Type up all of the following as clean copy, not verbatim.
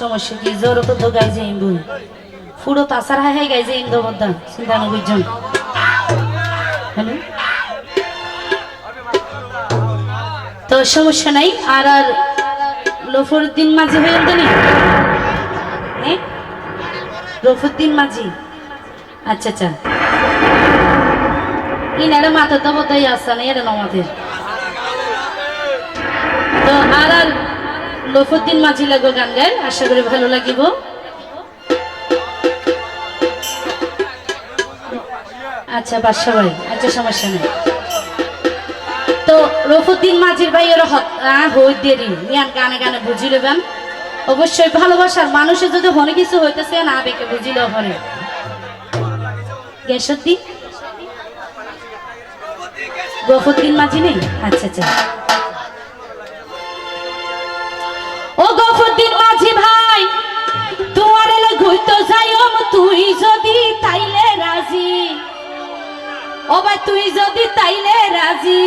সমস্যা কি জোর তো গাইছে বই পুরো তাসার হাই গাইছে ইন্দবদ্দা চিন্তা বুঝছেন হ্যালো তো সমস্যা নাই আর আর লফরুদ্দিন মাঝি হয়ে জানি হ্যাঁ রফুদ্দিন মাঝি আচ্ছা আচ্ছা ইনারে মাথা তো বোধহয় আসা নেই এটা নমাদের তো আর আর লফুদ্দিন মাঝি লাগো গান গায় আশা করি ভালো লাগিব আচ্ছা বাদশা ভাই আচ্ছা সমস্যা নেই তো রফুদ্দিন মাঝির ভাই এর হই দেরি মিয়ান গানে গানে বুঝি নেবেন অবশ্যই ভালোবাসার মানুষের যদি হনে কিছু হইতেছে না আবেগে বুঝিলেও হরে গ্যাসদ্দি রফুদ্দিন মাঝি নেই আচ্ছা আচ্ছা ও গফুদ্দিন মাঝি ভাই তোমার এলে ঘুরতে যাইও তুই যদি তাইলে রাজি ও ভাই তুই যদি তাইলে রাজি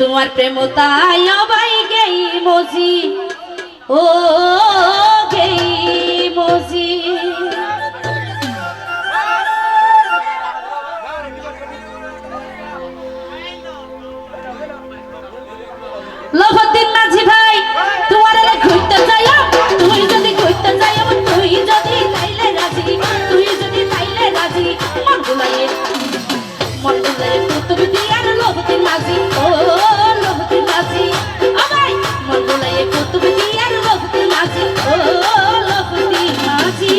তোমার প্রেম তাই ভাই গেই মজি ও গেই মজি লফুদ্দিন মাঝি ভাই তোমার এলে ঘুরতে যাইও তুই যদি ঘুরতে যাইও তুই যদি তাইলে রাজি তুই যদি তাইলে রাজি মন গুলায়ে তুমি দিয়ার লফুদ্দিন মাঝি ও লফুদ্দিন মাঝি ও ভাই মন গুলায়ে তুমি দিয়ার লফুদ্দিন মাঝি ও লফুদ্দিন মাঝি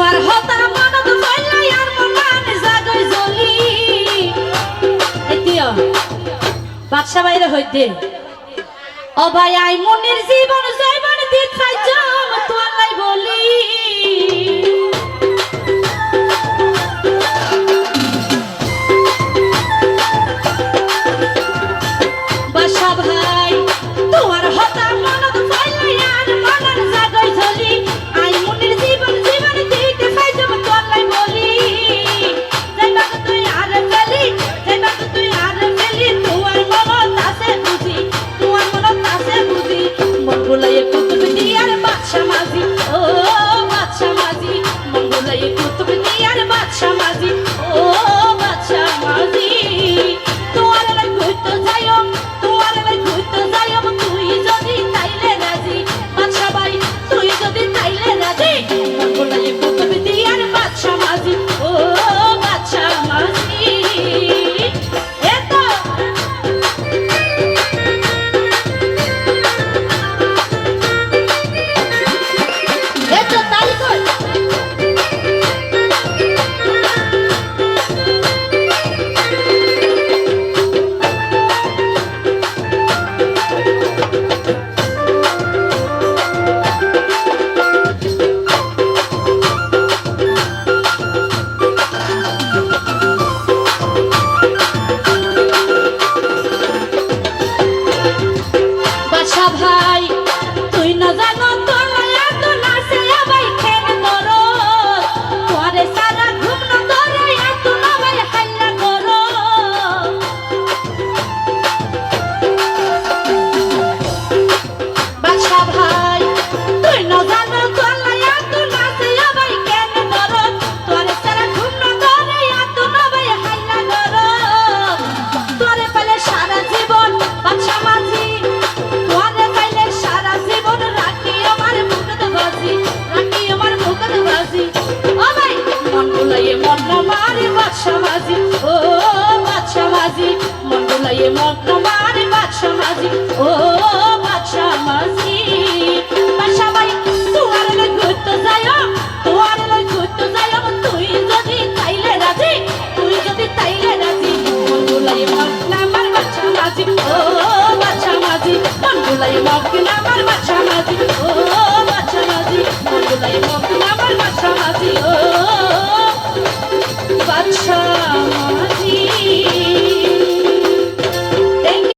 আর হতা মানত বইলাই আর মন জাগই জ্বলি এতিও বাদশা বাইরে হইতে ও ভাই আই মনির জীবন যাইব